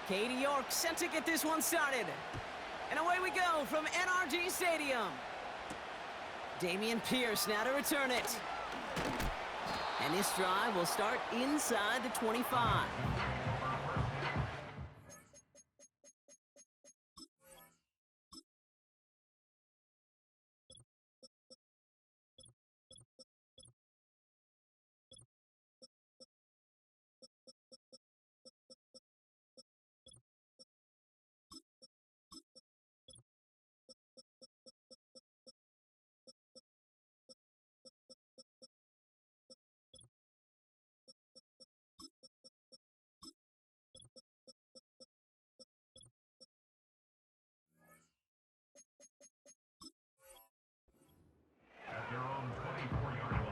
Katie York set to get this one started. And away we go from NRG Stadium. Damian Pierce now to return it. And this drive will start inside the 25. At their own 24-yard line.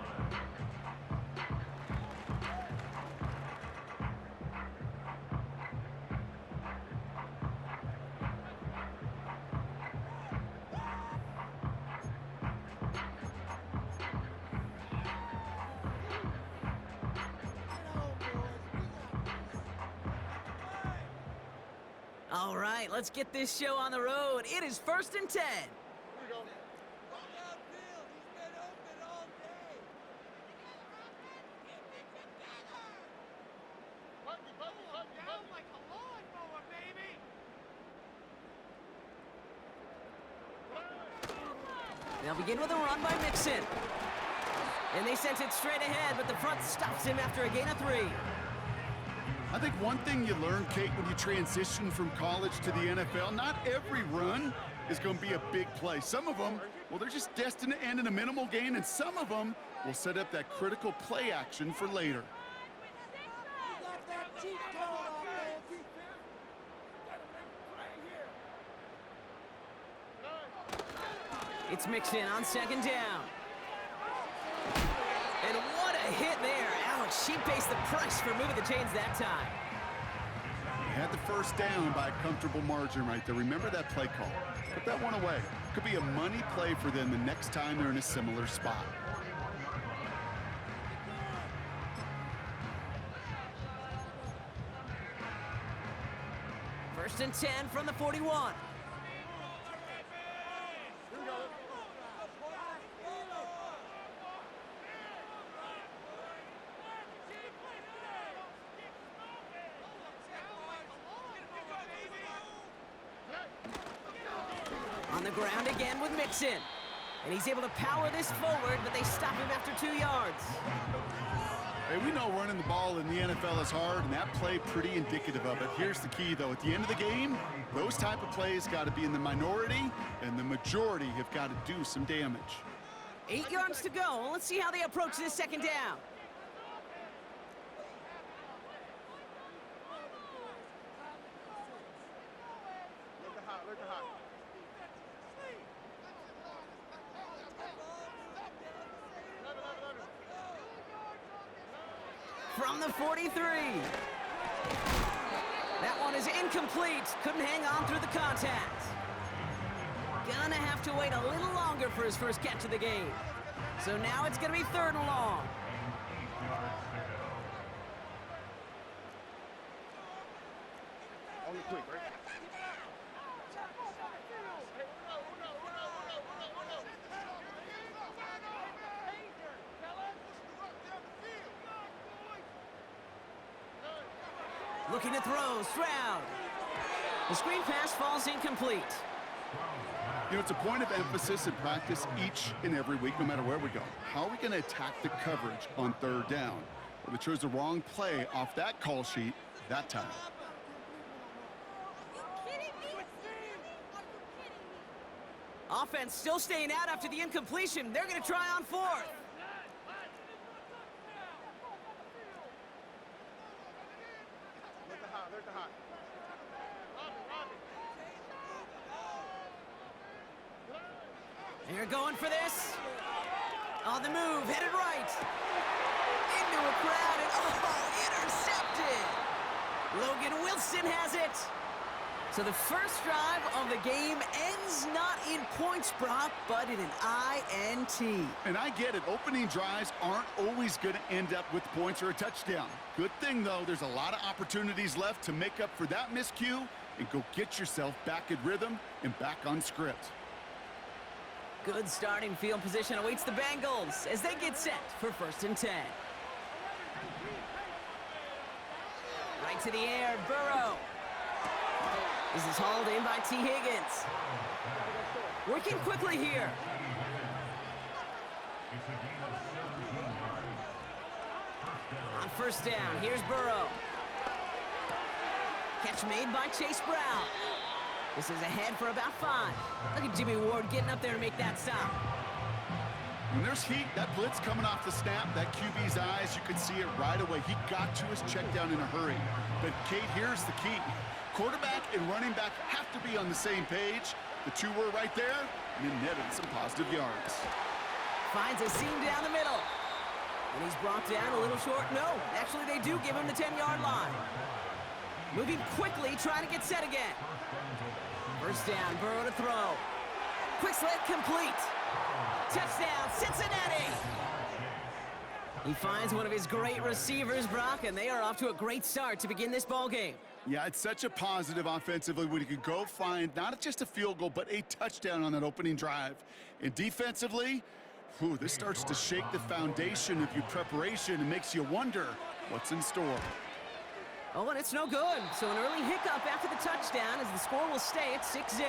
All right, let's get this show on the road. It is 1st and 10. They'll begin with a run by Mixon. And they sent it straight ahead, but the front stops him after a gain of 3. I think one thing you learn, Kate, when you transition from college to the NFL, not every run is going to be a big play. Some of them, well, they're just destined to end in a minimal gain, and some of them will set up that critical play action for later. It's Mixon on 2nd down. And what a hit there. Alex, she pays the price for moving the chains that time. He had the first down by a comfortable margin right there. Remember that play call. Put that one away. Could be a money play for them the next time they're in a similar spot. First and 10 from the 41. On the ground again with Mixon. And he's able to power this forward, but they stop him after 2 yards. Hey, we know running the ball in the NFL is hard, and that play pretty indicative of it. Here's the key, though. At the end of the game, those type of plays got to be in the minority, and the majority have got to do some damage. 8 yards to go. Let's see how they approach this 2nd down. From the 43. That one is incomplete. Couldn't hang on through the contact. Gonna have to wait a little longer for his first catch of the game. So now it's gonna be 3rd and long. Only quick, right? Looking to throw, Stroud. The screen pass falls incomplete. You know, it's a point of emphasis in practice each and every week, no matter where we go. How are we going to attack the coverage on 3rd down? Well, they chose the wrong play off that call sheet that time. Offense still staying out after the incompletion. They're going to try on 4th. They're going for this. On the move, headed right. Into a crowd, and intercepted. Logan Wilson has it. So the first drive of the game ends not in points, Brock, but in an INT. And I get it. Opening drives aren't always going to end up with points or a touchdown. Good thing, though, there's a lot of opportunities left to make up for that miscue and go get yourself back in rhythm and back on script. Good starting field position awaits the Bengals as they get set for 1st and 10. Right to the air, Burrow. This is hauled in by T. Higgins. Working quickly here. On 1st down, here's Burrow. Catch made by Chase Brown. This is ahead for about 5. Look at Jimmy Ward getting up there to make that stop. When there's heat, that blitz coming off the snap, that QB's eyes, you could see it right away. He got to his check down in a hurry. But, Kate, here's the key. Quarterback and running back have to be on the same page. The two were right there, and it netted some positive yards. Finds a seam down the middle. And he's brought down a little short. No, actually they do give him the 10-yard line. Moving quickly, trying to get set again. 1st down, Burrow to throw. Quick slant complete. Touchdown, Cincinnati! He finds one of his great receivers, Brock, and they are off to a great start to begin this ball game. Yeah, it's such a positive offensively when you can go find not just a field goal, but a touchdown on that opening drive. And defensively, this starts to shake the foundation of your preparation and makes you wonder what's in store. Oh, and it's no good. So an early hiccup after the touchdown as the score will stay at 6-0.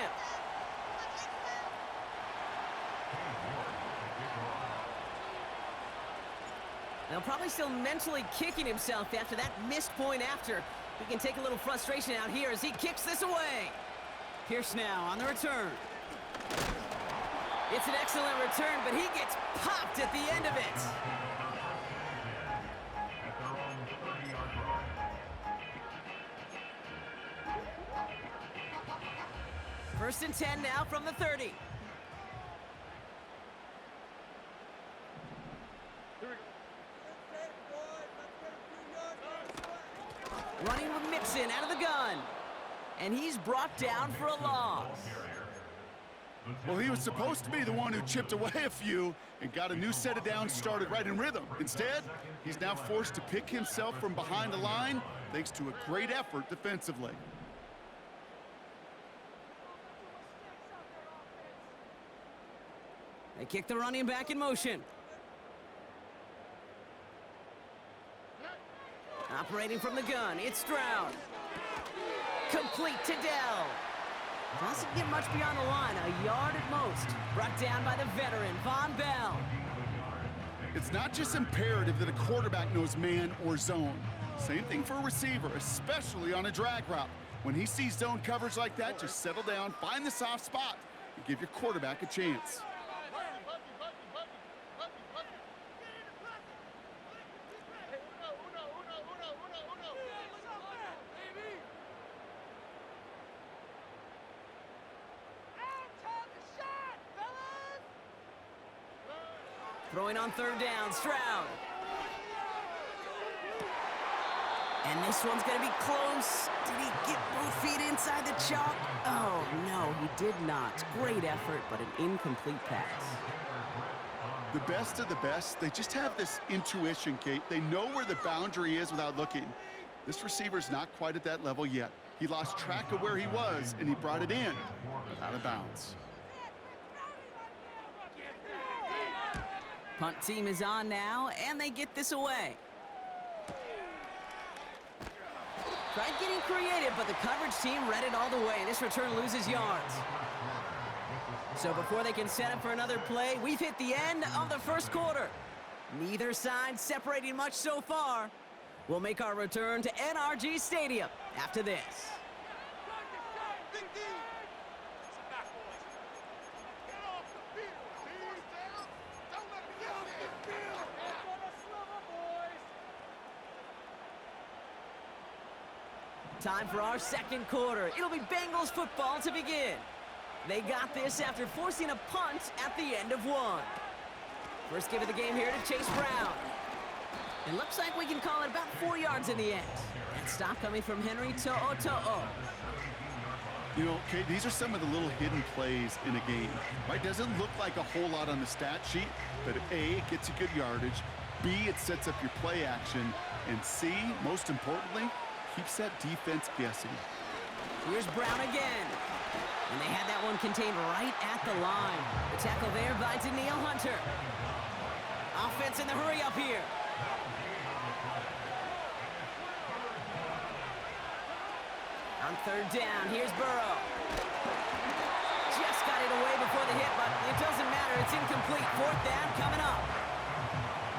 Now probably still mentally kicking himself after that missed point after. We can take a little frustration out here as he kicks this away. Pierce now on the return. It's an excellent return, but he gets popped at the end of it. 1st and 10 now from the 30. Running with Mixon out of the gun. And he's brought down for a loss. Well, he was supposed to be the one who chipped away a few and got a new set of downs started right in rhythm. Instead, he's now forced to pick himself from behind the line thanks to a great effort defensively. They kick the running back in motion. Operating from the gun, it's Stroud. Complete to Dell. Doesn't get much beyond the line, a yard at most. Brought down by the veteran, Von Bell. It's not just imperative that a quarterback knows man or zone. Same thing for a receiver, especially on a drag route. When he sees zone coverage like that, just settle down, find the soft spot, and give your quarterback a chance. Throwing on 3rd down, Stroud. And this one's going to be close. Did he get both feet inside the chalk? Oh, no, he did not. Great effort, but an incomplete pass. The best of the best, they just have this intuition, Kate. They know where the boundary is without looking. This receiver's not quite at that level yet. He lost track of where he was, and he brought it in, but out of bounds. Punt team is on now, and they get this away. Tried getting creative, but the coverage team read it all the way. This return loses yards. So before they can set up for another play, we've hit the end of the 1st quarter. Neither side separating much so far. We'll make our return to NRG Stadium after this. Time for our 2nd quarter. It'll be Bengals football to begin. They got this after forcing a punt at the end of 1. First give of the game here to Chase Brown. It looks like we can call it about 4 yards in the end. That stop coming from Henry To'o. You know, Kate, these are some of the little hidden plays in a game, right? Doesn't look like a whole lot on the stat sheet, but A, it gets you good yardage, B, it sets up your play action, and C, most importantly, keeps that defense guessing. Here's Brown again. And they had that one contained right at the line. The tackle there by Daniil Hunter. Offense in the hurry up here. On third down, here's Burrow. Just got it away before the hit, but it doesn't matter. It's incomplete. Fourth down coming up.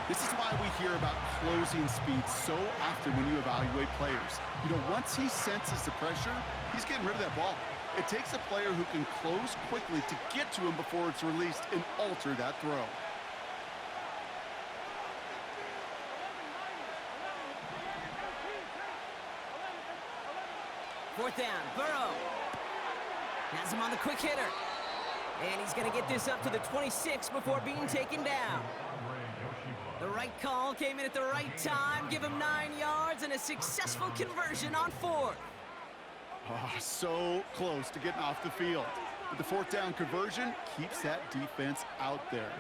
This is why we hear about closing speed so often when you evaluate players. You know, once he senses the pressure, he's getting rid of that ball. It takes a player who can close quickly to get to him before it's released and alter that throw. Fourth down, Burrow. Has him on the quick hitter. And he's going to get this up to the 26 before being taken down. The right call came in at the right time. Give him 9 yards and a successful conversion on fourth. Oh, so close to getting off the field. But the fourth down conversion keeps that defense out there.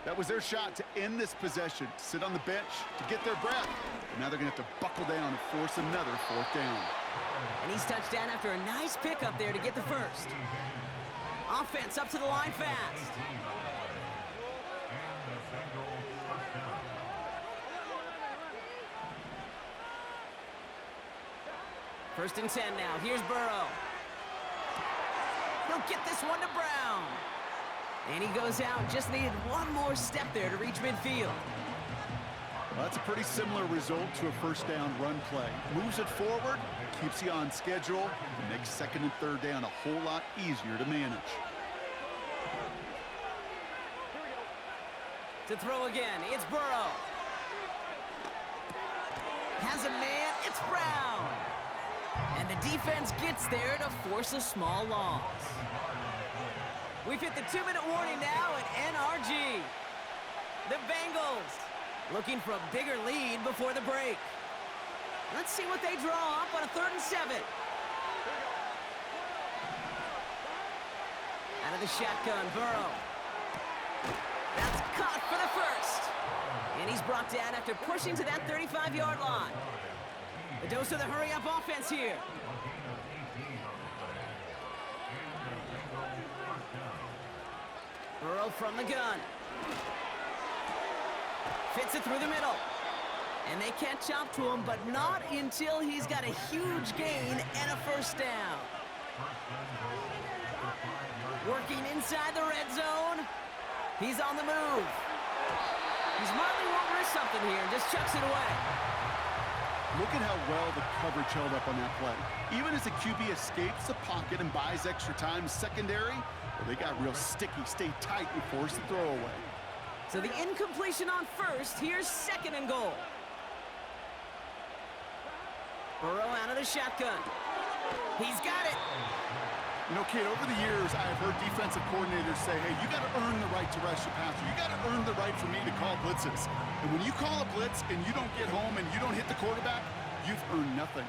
That was their shot to end this possession, to sit on the bench, to get their breath. And now they're going to have to buckle down and force another fourth down. And he's touched down after a nice pickup there to get the first. Offense up to the line fast. First and 10 now. Here's Burrow. He'll get this one to Brown. And he goes out. Just needed one more step there to reach midfield. Well, that's a pretty similar result to a first down run play. Moves it forward, keeps you on schedule, and makes second and third down a whole lot easier to manage. To throw again, it's Burrow. Has a man, it's Brown. And the defense gets there to force a small loss. We've hit the 2-minute warning now at NRG. The Bengals looking for a bigger lead before the break. Let's see what they draw up on a 3rd and 7. Out of the shotgun, Burrow. That's caught for the first. And he's brought down after pushing to that 35-yard line. The dose of the hurry-up offense here. Burrow from the gun. Fits it through the middle. And they catch up to him, but not until he's got a huge gain and a first down. Working inside the red zone. He's on the move. He smartly won't risk something here and just chucks it away. Look at how well the coverage held up on that play. Even as the QB escapes the pocket and buys extra time secondary, well, they got real sticky, stay tight, and force the throw away. So the incompletion on first. Here's 2nd and goal. Burrow out of the shotgun. He's got it. You know, Kate, over the years, I've heard defensive coordinators say, hey, you got to earn the right to rush the passer. You got to earn the right for me to call blitzes. And when you call a blitz and you don't get home and you don't hit the quarterback, you've earned nothing.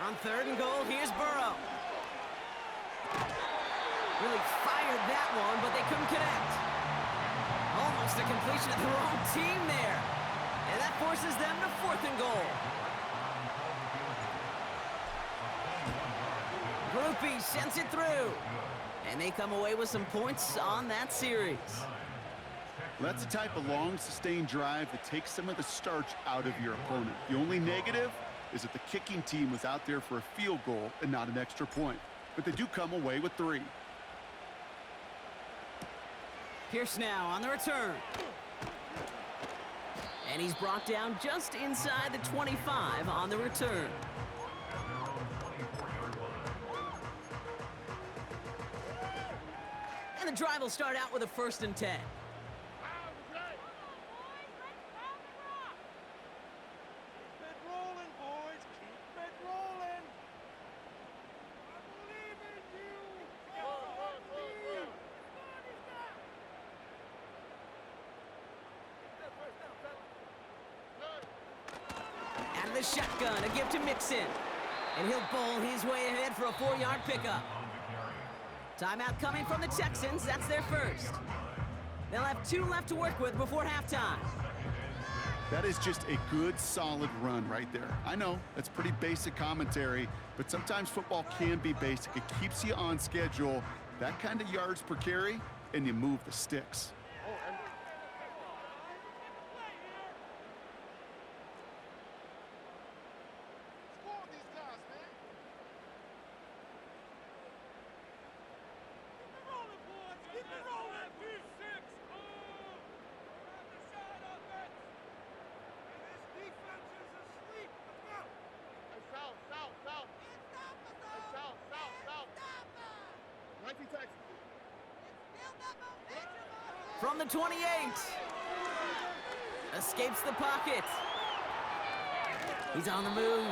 On 3rd and goal, here's Burrow. Really fired that one, but they couldn't connect. Almost a completion of the wrong team there. And that forces them to 4th and goal. Groupie sends it through. And they come away with some points on that series. Well, that's the type of long, sustained drive that takes some of the starch out of your opponent. The only negative is that the kicking team was out there for a field goal and not an extra point. But they do come away with 3. Pierce now on the return. And he's brought down just inside the 25 on the return. And the drive will start out with a 1st and 10. Out of the shotgun, a give to Mixon. And he'll bowl his way ahead for a 4-yard pickup. Timeout coming from the Texans. That's their first. They'll have 2 left to work with before halftime. That is just a good, solid run right there. I know, that's pretty basic commentary, but sometimes football can be basic. It keeps you on schedule, that kind of yards per carry, and you move the sticks. From the 28. Escapes the pocket. He's on the move.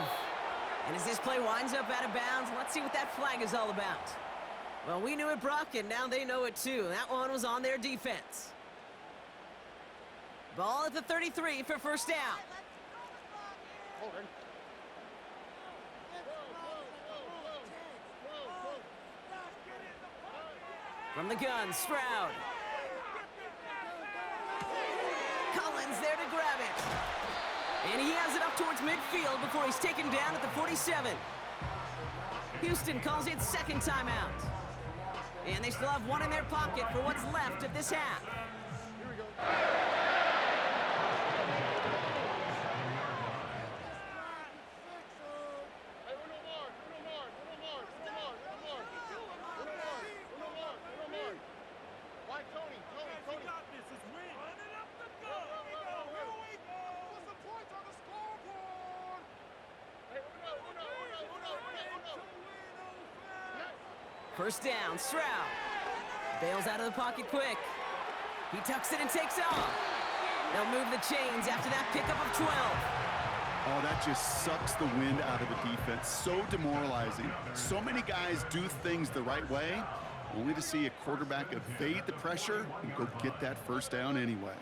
And as this play winds up out of bounds, let's see what that flag is all about. Well, we knew it, Brock, and now they know it too. That one was on their defense. Ball at the 33 for first down. From the gun, Stroud. Collins there to grab it. And he has it up towards midfield before he's taken down at the 47. Houston calls it second timeout. And they still have one in their pocket for what's left of this half. Here we go. First down, Stroud. Bails out of the pocket quick. He tucks it and takes off. They'll move the chains after that pickup of 12. Oh, that just sucks the wind out of the defense. So demoralizing. So many guys do things the right way, only to see a quarterback evade the pressure and go get that first down anyway.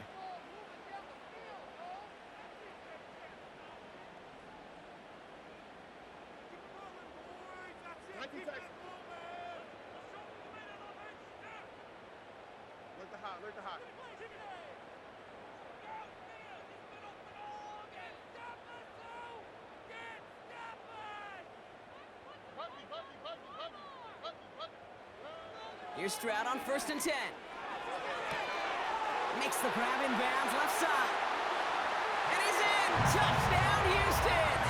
Here's Stroud on 1st and 10. Makes the grab in bounds left side. And he's in! Touchdown, Houston!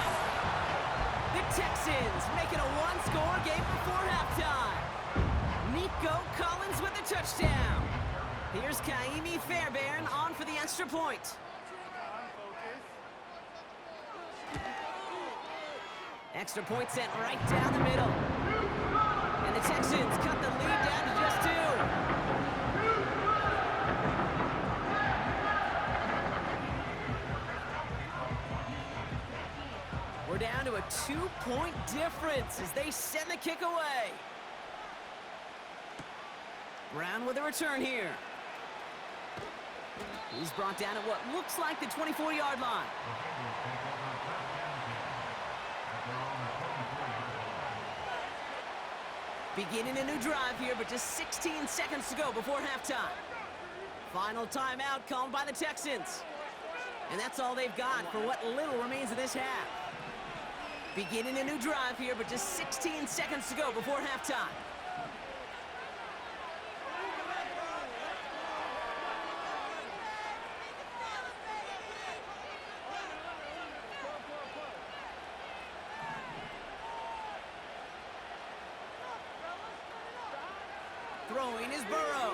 The Texans make it a one-score game before halftime. Nico Collins with the touchdown. Here's Kaimi Fairbairn on for the extra point. Extra point sent right down the middle. And the Texans cut the lead down to just 2. We're down to a 2-point difference as they send the kick away. Brown with a return here. He's brought down at what looks like the 24-yard line. Beginning a new drive here, but just 16 seconds to go before halftime. Final timeout called by the Texans. And that's all they've got for what little remains of this half. Beginning a new drive here, but just 16 seconds to go before halftime. Throwing is Burrow.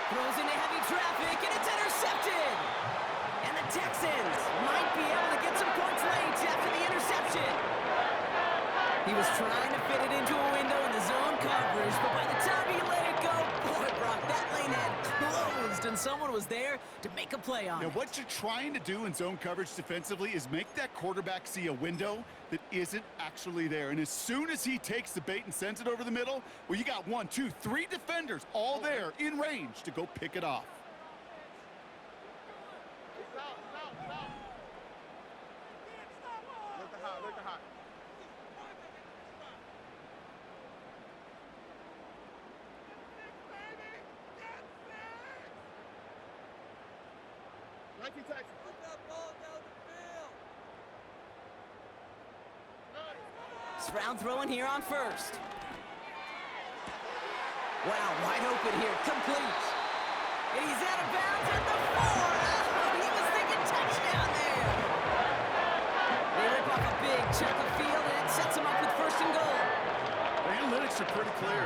Throws into heavy traffic, and it's intercepted. And the Texans might be able to get some points late after the interception. He was trying to fit it into a window in the zone coverage, but by the time he let it go, boy, Brock, that lane had closed, and someone was there to make a play on it. Now, what you're trying to do in zone coverage defensively is make that quarterback see a window that isn't actually there. And as soon as he takes the bait and sends it over the middle, well, you got 1, 2, 3 defenders all there in range to go pick it off. Look the hot. Round throwing here on first. Wow, wide open here, complete. And he's out of bounds at the 4. Oh, he was thinking touchdown there. They rip off a big chunk of field, and it sets him up with first and goal. The analytics are pretty clear.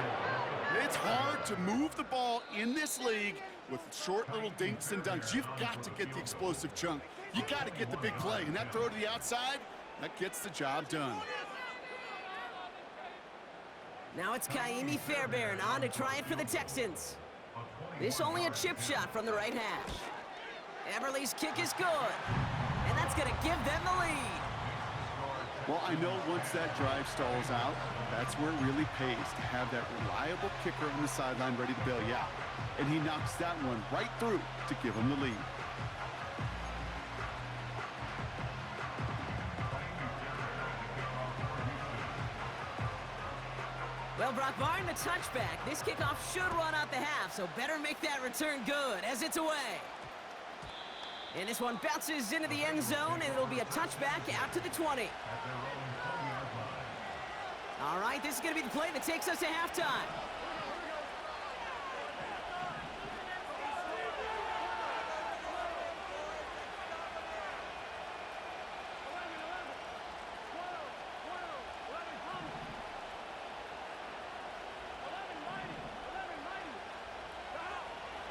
It's hard to move the ball in this league with short little dinks and dunks. You've got to get the explosive chunk. You got to get the big play, and that throw to the outside, that gets the job done. Now it's Kaimi Fairbairn on to try it for the Texans. This only a chip shot from the right hash. Everly's kick is good, and that's going to give them the lead. Well, I know once that drive stalls out, that's where it really pays to have that reliable kicker on the sideline ready to bail you out. And he knocks that one right through to give him the lead. Well, Brock, barring the touchback, this kickoff should run out the half, so better make that return good as it's away. And this one bounces into the end zone, and it'll be a touchback out to the 20. All right, this is going to be the play that takes us to halftime.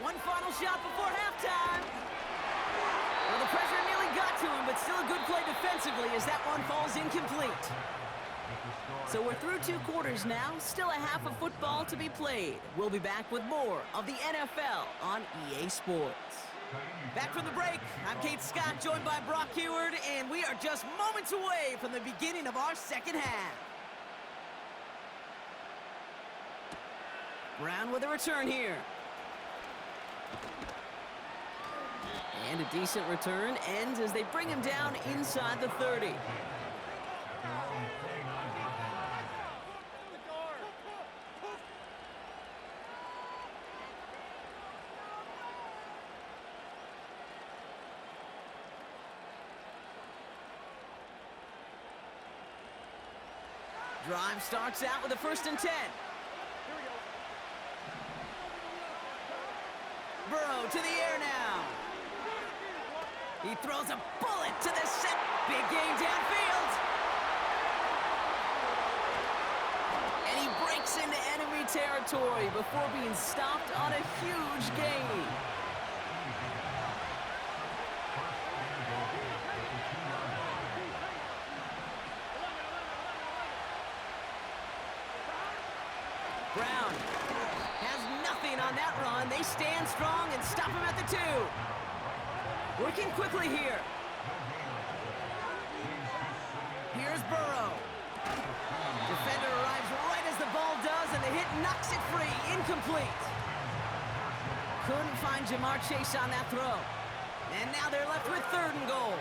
One final shot before halftime. Well, the pressure nearly got to him, but still a good play defensively as that one falls incomplete. So we're through 2 quarters now, still a half of football to be played. We'll be back with more of the NFL on EA Sports. Back from the break, I'm Kate Scott, joined by Brock Heward, and we are just moments away from the beginning of our second half. Brown with a return here. And a decent return ends as they bring him down inside the 30. Drive starts out with a 1st and 10. Burrow to the air now. He throws a bullet to the set. Big game downfield. And he breaks into enemy territory before being stopped on a huge gain. Brown has nothing on that run. They stand strong and stop him at the 2. Working quickly here. Here's Burrow. Defender arrives right as the ball does, and the hit knocks it free. Incomplete. Couldn't find Jamar Chase on that throw. And now they're left with 3rd and goal.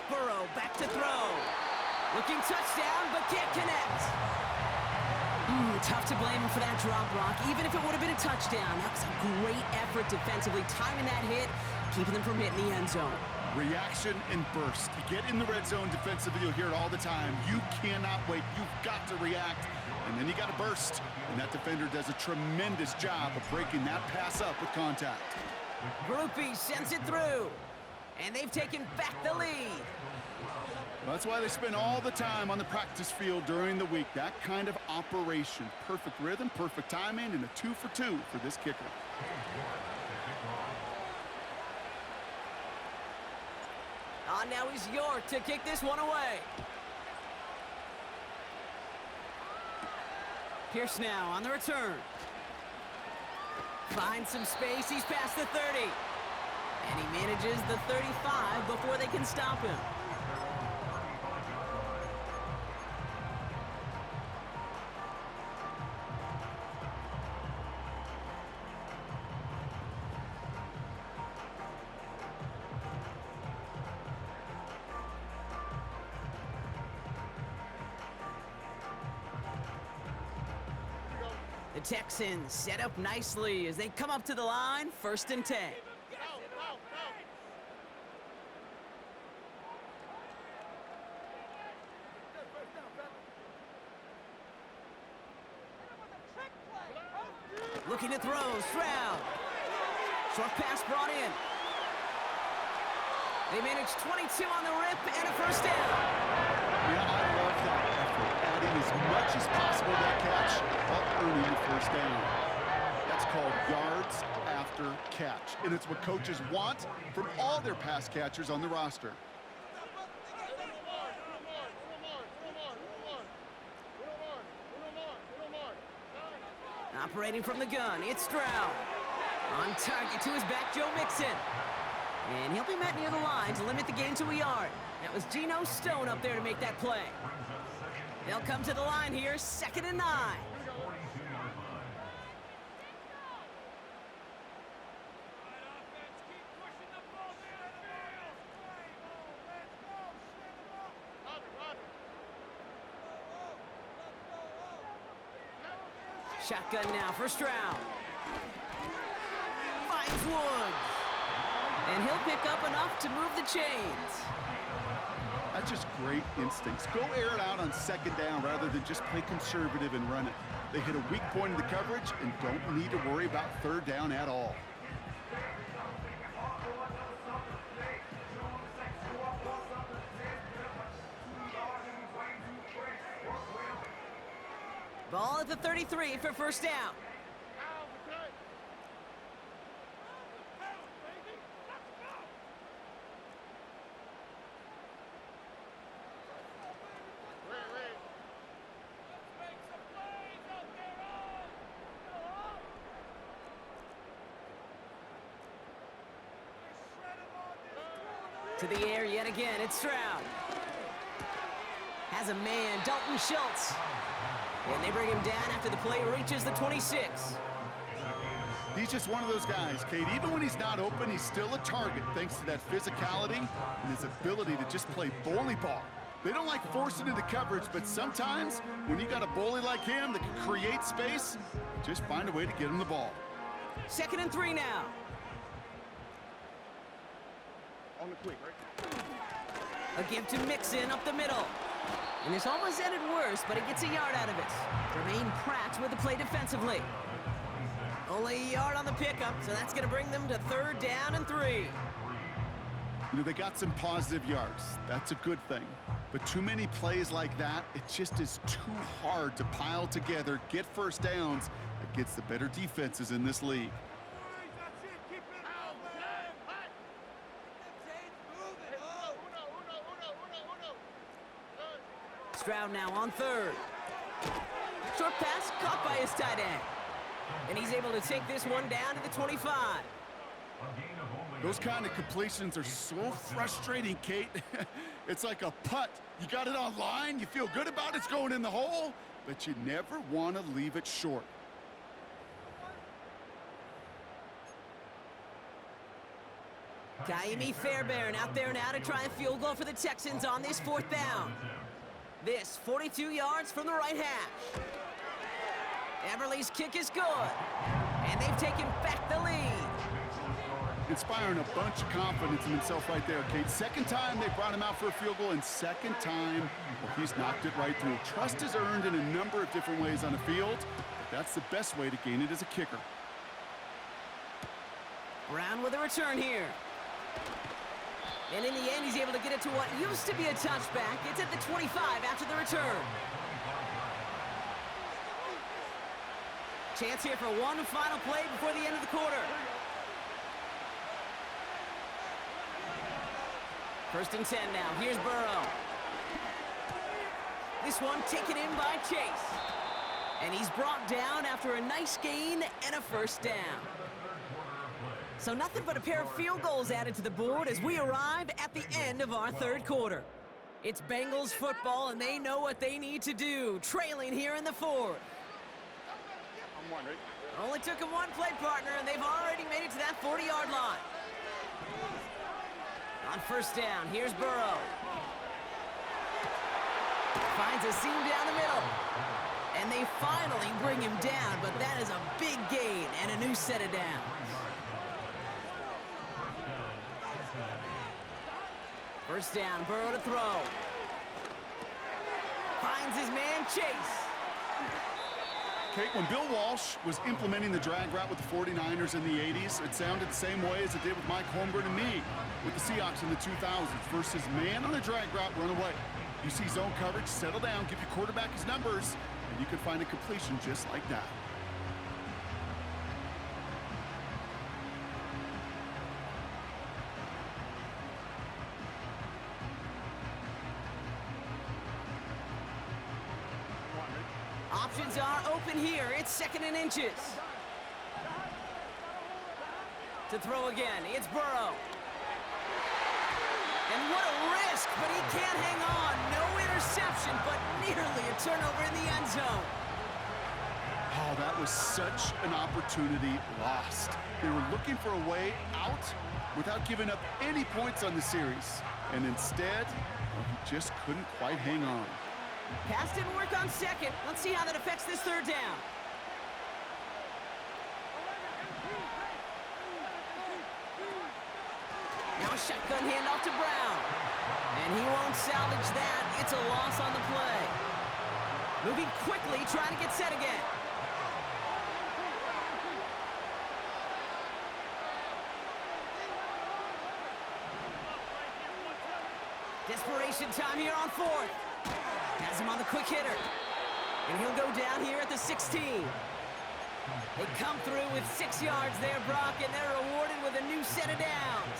Burrow back to throw. Looking touchdown, but can't connect. Tough to blame him for that drop, Brock. Even if it would have been a touchdown, that was a great effort defensively, timing that hit, keeping them from hitting the end zone. Reaction and burst. You get in the red zone defensively, you'll hear it all the time. You cannot wait. You've got to react, and then you got to burst. And that defender does a tremendous job of breaking that pass up with contact. Groupie sends it through, and they've taken back the lead. That's why they spend all the time on the practice field during the week. That kind of operation. Perfect rhythm, perfect timing, and a 2 for 2 for this kicker. On now is York to kick this one away. Pierce now on the return. Finds some space. He's past the 30. And he manages the 35 before they can stop him. The Texans set up nicely as they come up to the line, 1st and 10. Looking to throw, Stroud. Short pass brought in. They managed 22 on the rip and a 1st down. Yeah, I love that effort, adding as much as possible to that catch while earning the 1st down. That's called yards after catch, and it's what coaches want from all their pass catchers on the roster. Operating from the gun, it's Stroud. On target to his back, Joe Mixon. And he'll be met near the line to limit the gain to a yard. That was Geno Stone up there to make that play. They'll come to the line here, 2nd and 9. Shotgun now for Stroud. Finds Woods. And he'll pick up enough to move the chains. That's just great instincts. Go air it out on 2nd down rather than just play conservative and run it. They hit a weak point in the coverage and don't need to worry about 3rd down at all. Ball at the 33 for 1st down. To the air yet again, it's Stroud. Has a man, Dalton Schultz. And they bring him down after the play reaches the 26. He's just one of those guys, Kate. Even when he's not open, he's still a target thanks to that physicality and his ability to just play bully ball. They don't like forcing into coverage, but sometimes when you got a bully like him that can create space, just find a way to get him the ball. 2nd and 3 now. On the quick, right? A give to Mixon up the middle. And this almost ended worse, but he gets a yard out of it. Jermaine Pratt with the play defensively. Only a yard on the pickup, so that's going to bring them to 3rd down and 3. You know, they got some positive yards. That's a good thing. But too many plays like that, it just is too hard to pile together, get 1st downs against the better defenses in this league. Stroud now on 3rd. Short pass caught by his tight end. And he's able to take this one down to the 25. Those kind of completions are so frustrating, Kate. It's like a putt. You got it on line, you feel good about it's going in the hole, but you never want to leave it short. Kaimi Fairbairn out there now to try a field goal for the Texans on this 4th down. This 42 yards from the right hash. Everly's kick is good. And they've taken back the lead. Inspiring a bunch of confidence in himself right there, Kate. 2nd time they brought him out for a field goal, and 2nd time, well, he's knocked it right through. Trust is earned in a number of different ways on the field, but that's the best way to gain it as a kicker. Brown with a return here. And in the end, he's able to get it to what used to be a touchback. It's at the 25 after the return. Chance here for one final play before the end of the quarter. 1st and 10 now. Here's Burrow. This one taken in by Chase. And he's brought down after a nice gain and a 1st down. So nothing but a pair of field goals added to the board as we arrive at the end of our 3rd quarter. It's Bengals football, and they know what they need to do, trailing here in the 4th. Only took them one play, partner, and they've already made it to that 40-yard line. On 1st down, here's Burrow. Finds a seam down the middle. And they finally bring him down, but that is a big gain and a new set of downs. First down, Burrow to throw. Finds his man, Chase. Kate, when Bill Walsh was implementing the drag route with the 49ers in the 80s, it sounded the same way as it did with Mike Holmgren and me with the Seahawks in the 2000s versus man on the drag route, run away. You see zone coverage, settle down, give your quarterback his numbers, and you can find a completion just like that. Options are open here. It's 2nd and inches. To throw again, it's Burrow. And what a risk, but he can't hang on. No interception, but nearly a turnover in the end zone. Oh, that was such an opportunity lost. They were looking for a way out without giving up any points on the series. And instead, well, he just couldn't quite hang on. Pass didn't work on 2nd. Let's see how that affects this 3rd down. Now a shotgun handoff to Brown. And he won't salvage that. It's a loss on the play. Moving quickly, trying to get set again. Desperation time here on 4th. Has him on the quick hitter. And he'll go down here at the 16. They come through with 6 yards there, Brock, and they're rewarded with a new set of downs.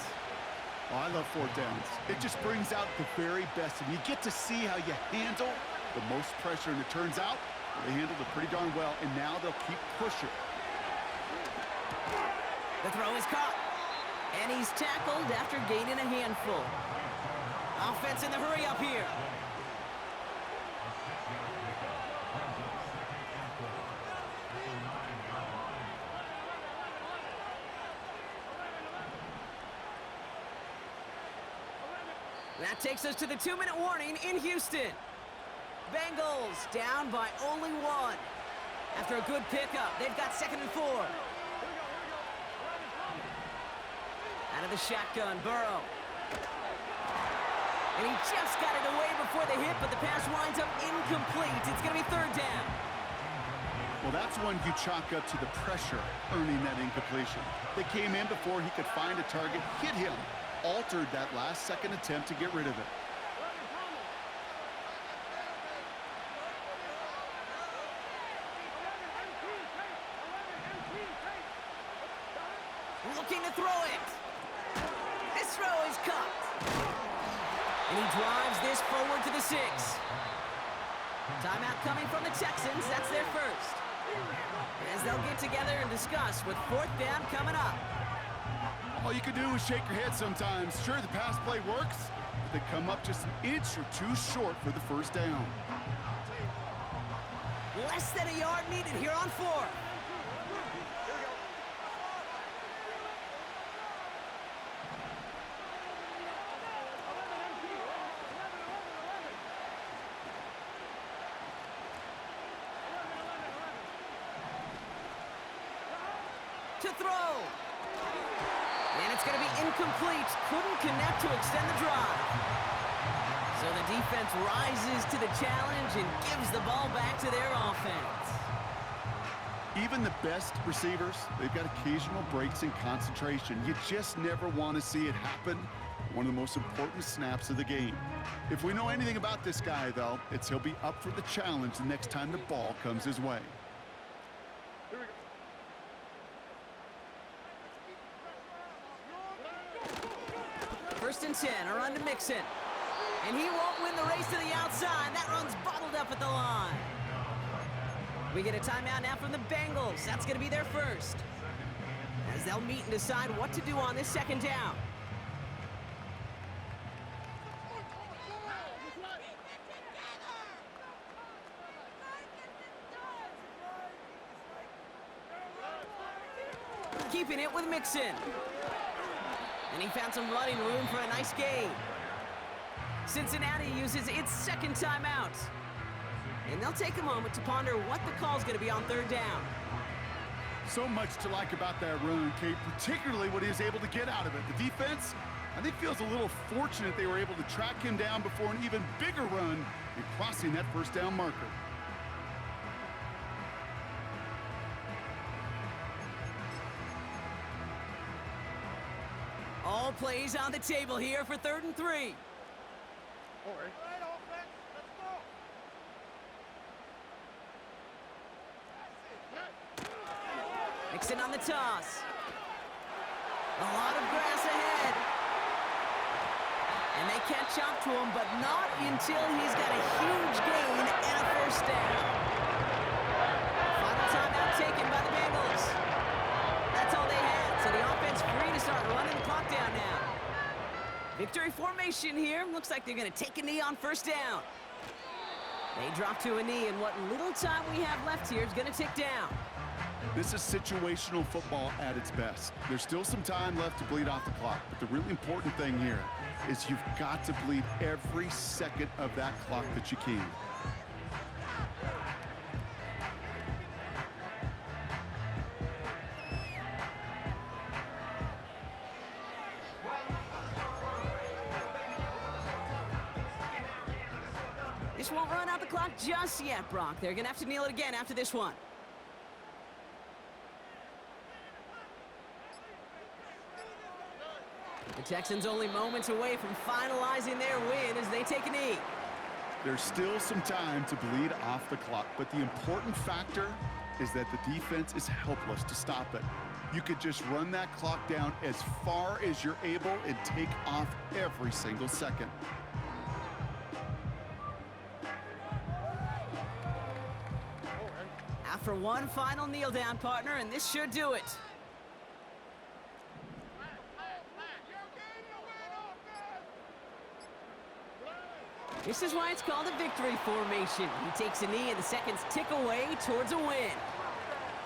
Oh, I love 4th downs. It just brings out the very best, and you get to see how you handle the most pressure, and it turns out they handled it pretty darn well, and now they'll keep pushing. The throw is caught, and he's tackled after gaining a handful. Offense in the hurry up here. That takes us to the 2-minute warning in Houston. Bengals down by only 1. After a good pickup, they've got 2nd and 4. Out of the shotgun, Burrow. And he just got it away before the hit, but the pass winds up incomplete. It's going to be 3rd down. Well, that's one you chalk up to the pressure earning that incompletion. They came in before he could find a target, hit him, altered that last second attempt to get rid of it. Looking to throw it. This throw is caught. And he drives this forward to the 6. Timeout coming from the Texans. That's their first. As they'll get together and discuss with 4th down coming up. All you can do is shake your head sometimes. Sure, the pass play works, but they come up just an inch or 2 short for the 1st down. Less than a yard needed here on 4th. To throw. And it's going to be incomplete. Couldn't connect to extend the drive. So the defense rises to the challenge and gives the ball back to their offense. Even the best receivers, they've got occasional breaks in concentration. You just never want to see it happen. One of the most important snaps of the game. If we know anything about this guy, though, it's he'll be up for the challenge the next time the ball comes his way. 1st and 10, a run to Mixon. And he won't win the race to the outside. That run's bottled up at the line. We get a timeout now from the Bengals. That's going to be their first. As they'll meet and decide what to do on this 2nd down. Keeping it with Mixon. And he found some running room for a nice gain. Cincinnati uses its 2nd timeout. And they'll take a moment to ponder what the call's going to be on third down. So much to like about that run, Kate, particularly what he was able to get out of it. The defense, I think, feels a little fortunate they were able to track him down before an even bigger run and crossing that first down marker. All plays on the table here for 3rd and 3. Mixon on the toss. A lot of grass ahead. And they catch up to him, but not until he's got a huge gain and a first down. Final timeout taken by the Bengals. That's all they had, so the offense free to start running the clock down now. Victory formation here. Looks like they're going to take a knee on first down. They drop to a knee, and what little time we have left here is going to tick down. This is situational football at its best. There's still some time left to bleed off the clock, but the really important thing here is you've got to bleed every second of that clock that you can. This won't run out the clock just yet, Brock. They're going to have to kneel it again after this one. The Texans only moments away from finalizing their win as they take a knee. There's still some time to bleed off the clock, but the important factor is that the defense is helpless to stop it. You could just run that clock down as far as you're able and take off every single second. After one final kneel down, partner, and this should do it. This is why it's called a victory formation. He takes a knee and the seconds tick away towards a win.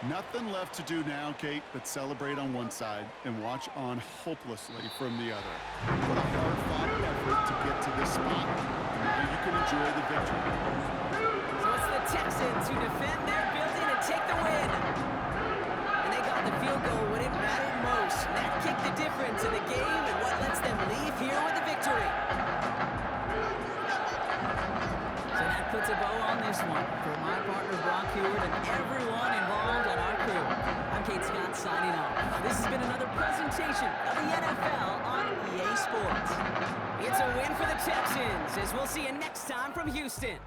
Nothing left to do now, Kate, but celebrate on one side and watch on hopelessly from the other. What a hard-fought effort to get to this spot. Now you can enjoy the victory. So it's the Texans who defend their building and take the win. And they got the field goal when it mattered most. That kicked the difference in the game and what lets them leave here with a victory. So that puts a bow on this one. For my partner Brock Heward and everyone involved on our crew, I'm Kate Scott signing off. This has been another presentation of the NFL on EA Sports. It's a win for the Texans, as we'll see you next time from Houston.